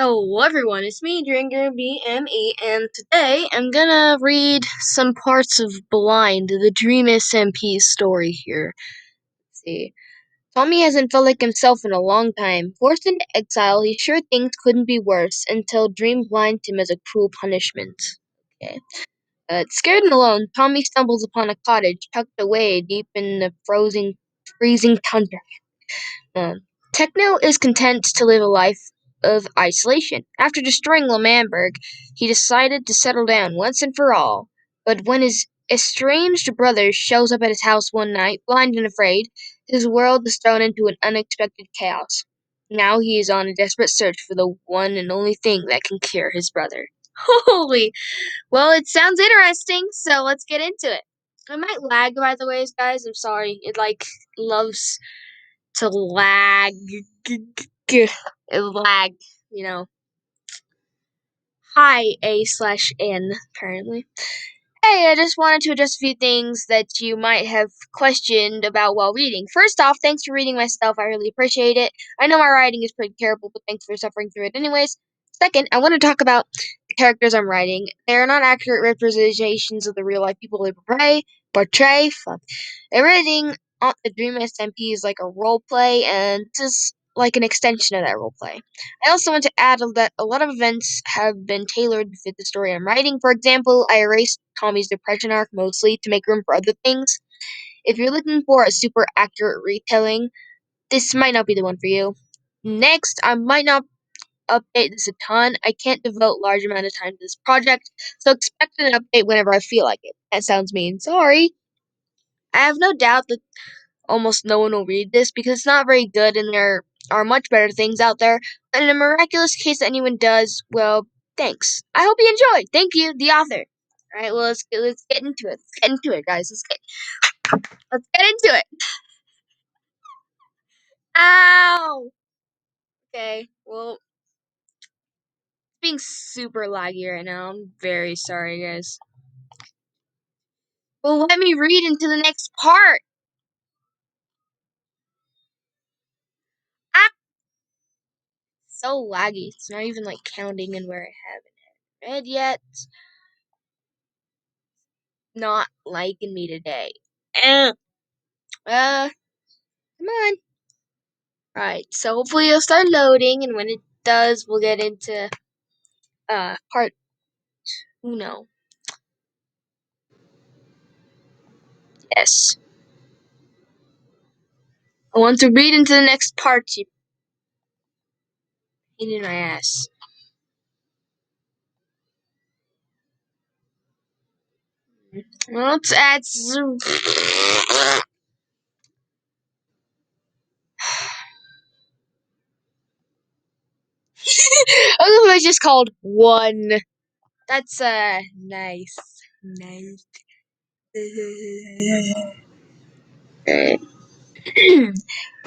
Hello everyone, it's me, dreamSMP, and today I'm gonna read some parts of Blind, the dreamSMP story here. Let's see. Tommy hasn't felt like himself in a long time. Forced into exile, he's sure things couldn't be worse until Dream blinds him as a cruel punishment. Okay. Scared and alone, Tommy stumbles upon a cottage tucked away deep in the freezing tundra. Um, Techno is content to live a life of isolation. After destroying L'Manberg, he decided to settle down once and for all. But when his estranged brother shows up at his house one night, blind and afraid, his world is thrown into an unexpected chaos. Now he is on a desperate search for the one and only thing that can cure his brother. Holy! Well, it sounds interesting, so let's get into it. I might lag, by the way, guys. I'm sorry. It, loves to lag. Lag, you know. Hi, A/N, apparently. Hey, I just wanted to address a few things that you might have questioned about while reading. First off, thanks for reading my stuff. I really appreciate it. I know my writing is pretty terrible, but thanks for suffering through it anyways. Second, I want to talk about the characters I'm writing. They are not accurate representations of the real life people they portray. Fuck. Everything on the dreamSMP is like a role play, and this is like an extension of that role play. I also want to add that a lot of events have been tailored to fit the story I'm writing. For example, I erased Tommy's depression arc mostly to make room for other things. If you're looking for a super accurate retelling, this might not be the one for you. Next, I might not update this a ton. I can't devote large amount of time to this project, so expect an update whenever I feel like it. That sounds mean. Sorry. I have no doubt that almost no one will read this because it's not very good and there are much better things out there. But in a miraculous case that anyone does, well, thanks. I hope you enjoy. Thank you, the author. Alright, well let's get into it. Let's get into it, guys. Let's get into it. Ow! Okay, well it's being super laggy right now. I'm very sorry, guys. Well, let me read into the next part. Ah, so laggy. It's not even like counting in where I haven't read yet. Not liking me today. Eh. Come on. Alright, so hopefully it'll start loading, and when it does, we'll get into part uno. Yes. I want to read into the next part, you pain in my ass. Let's add some. Otherwise just called one. That's nice. Nice.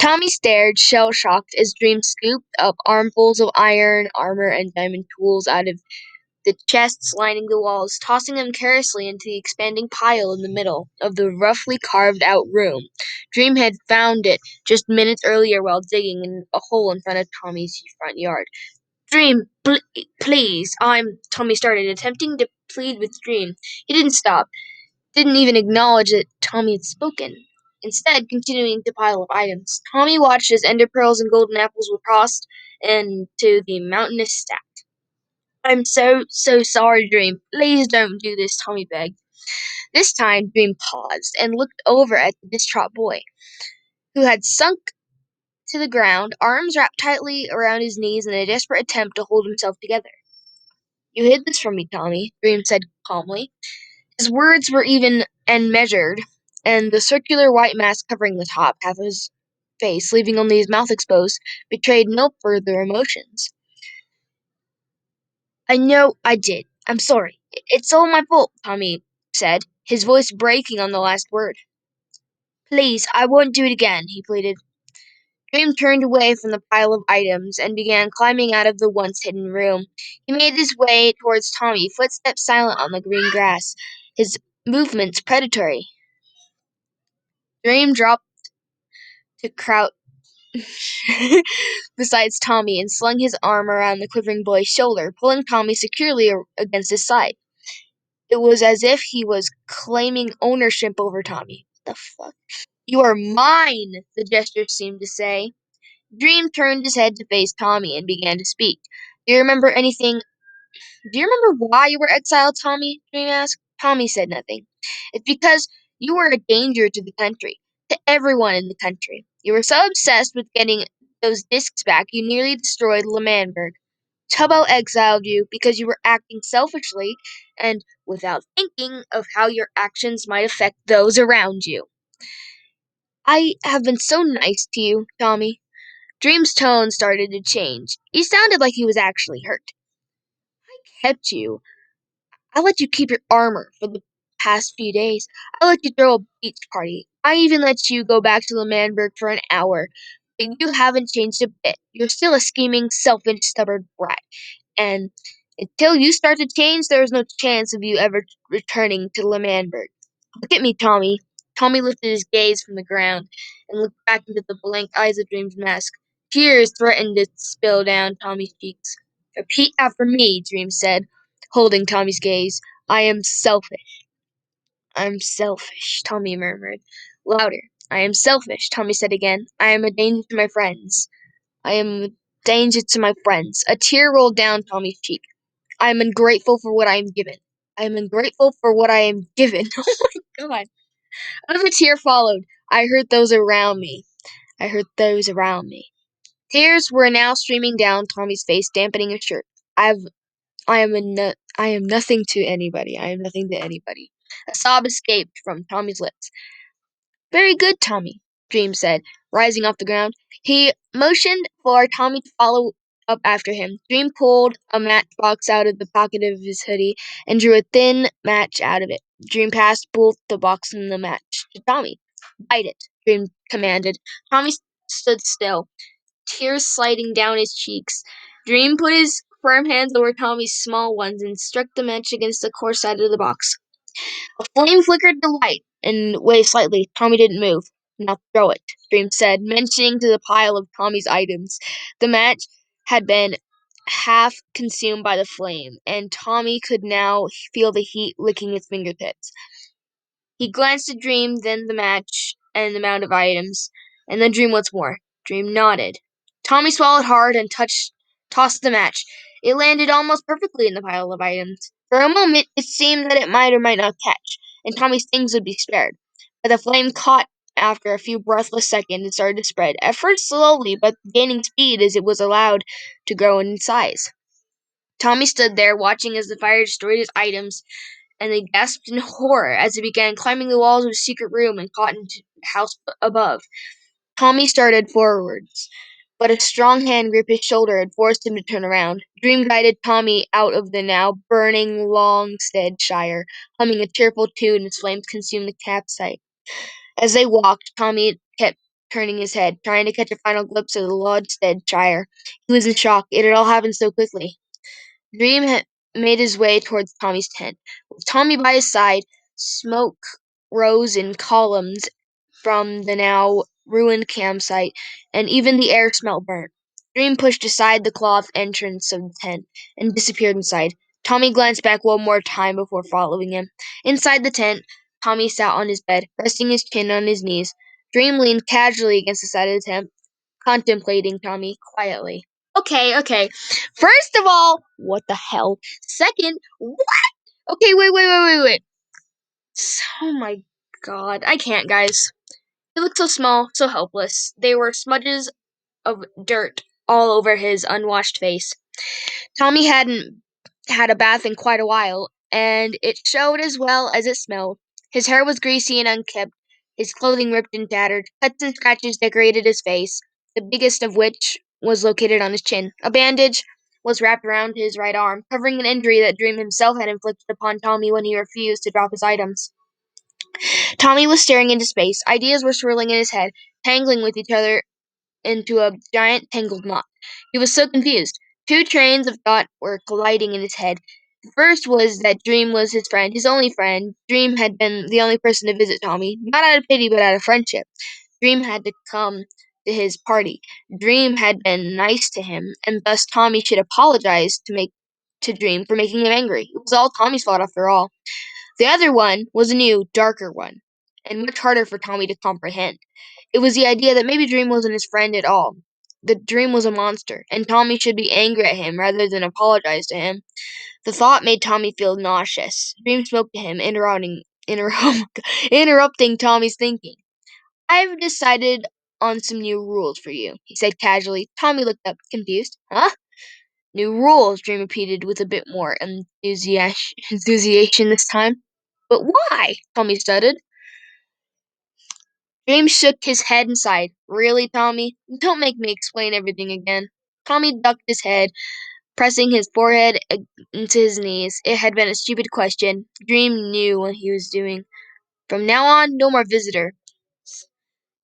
Tommy stared, shell shocked, as Dream scooped up armfuls of iron, armor, and diamond tools out of the chests lining the walls, tossing them carelessly into the expanding pile in the middle of the roughly carved out room. Dream had found it just minutes earlier while digging in a hole in front of Tommy's front yard. Dream, please, Tommy started, attempting to plead with Dream. He didn't stop, didn't even acknowledge that Tommy had spoken. Instead, continuing to pile up items, Tommy watched as ender pearls and golden apples were tossed into the mountainous stack. I'm so sorry, Dream. Please don't do this, Tommy begged. This time, Dream paused and looked over at the distraught boy, who had sunk to the ground, arms wrapped tightly around his knees in a desperate attempt to hold himself together. You hid this from me, Tommy, Dream said calmly. His words were even and measured, and the circular white mask covering the top half of his face, leaving only his mouth exposed, betrayed no further emotions. I know I did. I'm sorry. It's all my fault, Tommy said, his voice breaking on the last word. Please, I won't do it again, he pleaded. Dream turned away from the pile of items and began climbing out of the once hidden room. He made his way towards Tommy, footsteps silent on the green grass, his movements predatory. Dream dropped to crouch besides Tommy and slung his arm around the quivering boy's shoulder, pulling Tommy securely against his side. It was as if he was claiming ownership over Tommy. The fuck? You are mine, the gesture seemed to say. Dream turned his head to face Tommy and began to speak. Do you remember anything? Do you remember why you were exiled, Tommy? Dream asked. Tommy said nothing. It's because you were a danger to the country, to everyone in the country. You were so obsessed with getting those discs back, you nearly destroyed Lemanberg. Tubbo exiled you because you were acting selfishly and without thinking of how your actions might affect those around you. I have been so nice to you, Tommy. Dream's tone started to change. He sounded like he was actually hurt. Kept you. I let you keep your armor for the past few days. I let you throw a beach party. I even let you go back to Lemanberg for an hour. But you haven't changed a bit. You're still a scheming, selfish, stubborn brat. And until you start to change, there is no chance of you ever returning to Lemanberg. Look at me, Tommy. Tommy lifted his gaze from the ground and looked back into the blank eyes of Dream's mask. Tears threatened to spill down Tommy's cheeks. Repeat after me, Dream said, holding Tommy's gaze. I am selfish. I'm selfish, Tommy murmured. Louder. I am selfish, Tommy said again. I am a danger to my friends. I am a danger to my friends. A tear rolled down Tommy's cheek. I am ungrateful for what I am given. I am ungrateful for what I am given. Oh my god. Another tear followed. I hurt those around me. I hurt those around me. Tears were now streaming down Tommy's face, dampening his shirt. I am nothing to anybody. I am nothing to anybody. A sob escaped from Tommy's lips. Very good, Tommy, Dream said, rising off the ground. He motioned for Tommy to follow up after him. Dream pulled a matchbox out of the pocket of his hoodie and drew a thin match out of it. Dream passed both the box and the match to Tommy. Bite it, Dream commanded. Tommy stood still, tears sliding down his cheeks. Dream put his firm hands over Tommy's small ones and struck the match against the coarse side of the box. A flame flickered to light and waved slightly. Tommy didn't move. Now throw it, Dream said, mentioning to the pile of Tommy's items. The match had been half consumed by the flame, and Tommy could now feel the heat licking his fingertips. He glanced at Dream, then the match and the mound of items, and then Dream once more. Dream nodded. Tommy swallowed hard and tossed the match. It landed almost perfectly in the pile of items. For a moment, it seemed that it might or might not catch, and Tommy's things would be spared. But the flame caught after a few breathless seconds and started to spread, at first slowly, but gaining speed as it was allowed to grow in size. Tommy stood there, watching as the fire destroyed his items, and they gasped in horror as it began climbing the walls of a secret room and caught into the house above. Tommy started forwards, but a strong hand gripped his shoulder and forced him to turn around. Dream guided Tommy out of the now burning Longsteadshire, humming a cheerful tune as flames consumed the campsite. As they walked, Tommy kept turning his head, trying to catch a final glimpse of the Longsteadshire. He was in shock. It had all happened so quickly. Dream had made his way towards Tommy's tent. With Tommy by his side, smoke rose in columns from the now ruined campsite, and even the air smelled burnt. Dream pushed aside the cloth entrance of the tent and disappeared inside. Tommy glanced back one more time before following him. Inside the tent, Tommy sat on his bed, resting his chin on his knees. Dream leaned casually against the side of the tent, contemplating Tommy quietly. Okay. First of all, what the hell? Second, what? Okay, wait. Oh my god. I can't, guys. He looked so small, so helpless. There were smudges of dirt all over his unwashed face. Tommy hadn't had a bath in quite a while, and it showed as well as it smelled. His hair was greasy and unkempt, his clothing ripped and tattered. Cuts and scratches decorated his face, the biggest of which was located on his chin. A bandage was wrapped around his right arm, covering an injury that Dream himself had inflicted upon Tommy when he refused to drop his items. Tommy was staring into space. Ideas were swirling in his head, tangling with each other into a giant tangled knot. He was so confused. Two trains of thought were colliding in his head. The first was that Dream was his friend, his only friend. Dream had been the only person to visit Tommy, not out of pity but out of friendship. Dream had to come to his party. Dream had been nice to him, and thus Tommy should apologize to Dream for making him angry. It was all Tommy's fault after all. The other one was a new, darker one, and much harder for Tommy to comprehend. It was the idea that maybe Dream wasn't his friend at all. That Dream was a monster, and Tommy should be angry at him rather than apologize to him. The thought made Tommy feel nauseous. Dream spoke to him, interrupting Tommy's thinking. "I've decided on some new rules for you," he said casually. Tommy looked up, confused. "Huh?" "New rules," Dream repeated with a bit more enthusiasm this time. "But why?" Tommy stuttered. Dream shook his head and sighed. "Really, Tommy? Don't make me explain everything again." Tommy ducked his head, pressing his forehead into his knees. It had been a stupid question. Dream knew what he was doing. "From now on, no more visitor."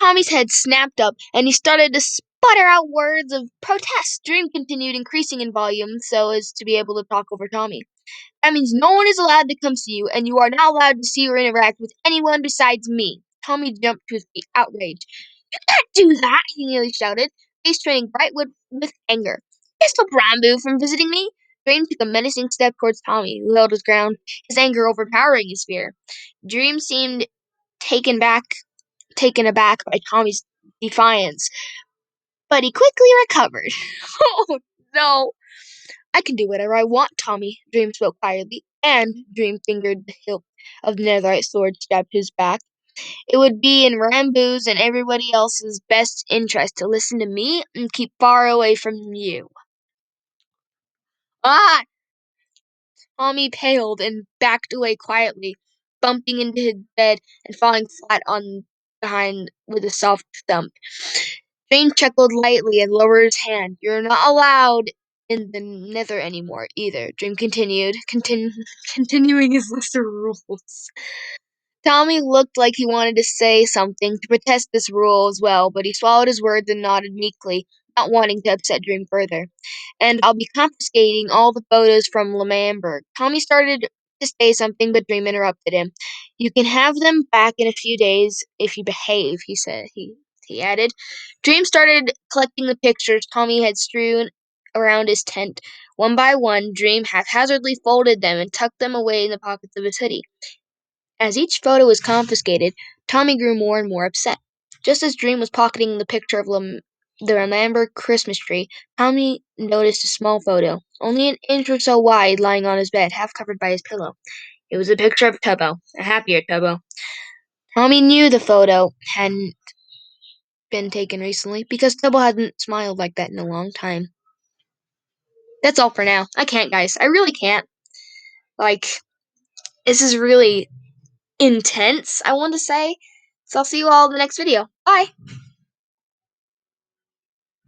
Tommy's head snapped up, and he started to sputter out words of protest. Dream continued, increasing in volume so as to be able to talk over Tommy. "That means no one is allowed to come see you, and you are not allowed to see or interact with anyone besides me." Tommy jumped to his feet, outraged. "You can't do that!" he nearly shouted, face turning bright with anger. "You stop Rambo from visiting me!" Dream took a menacing step towards Tommy, who held his ground, his anger overpowering his fear. Dream seemed taken back taken aback by Tommy's defiance, but he quickly recovered. "Oh, no. I can do whatever I want, Tommy," Dream spoke quietly, and Dream fingered the hilt of the netherite sword stabbed to his back. "It would be in Rambo's and everybody else's best interest to listen to me and keep far away from you." "Ah!" Tommy paled and backed away quietly, bumping into his bed and falling flat on behind with a soft thump. Jane chuckled lightly and lowered his hand. "You're not allowed in the nether anymore, either," Dream continued, continuing his list of rules. Tommy looked like he wanted to say something to protest this rule as well, but he swallowed his words and nodded meekly, not wanting to upset Dream further. "And I'll be confiscating all the photos from Lamberg." Tommy started to say something, but Dream interrupted him. "You can have them back in a few days if you behave," he said. He added. Dream started collecting the pictures Tommy had strewn around his tent. One by one, Dream haphazardly folded them and tucked them away in the pockets of his hoodie. As each photo was confiscated, Tommy grew more and more upset. Just as Dream was pocketing the picture of the Lamberg Christmas tree, Tommy noticed a small photo, only an inch or so wide, lying on his bed, half covered by his pillow. It was a picture of Tubbo, a happier Tubbo. Tommy knew the photo hadn't been taken recently, because Tubbo hadn't smiled like that in a long time. That's all for now. I can't, guys. I really can't. Like, this is really intense, I want to say. So I'll see you all in the next video. Bye!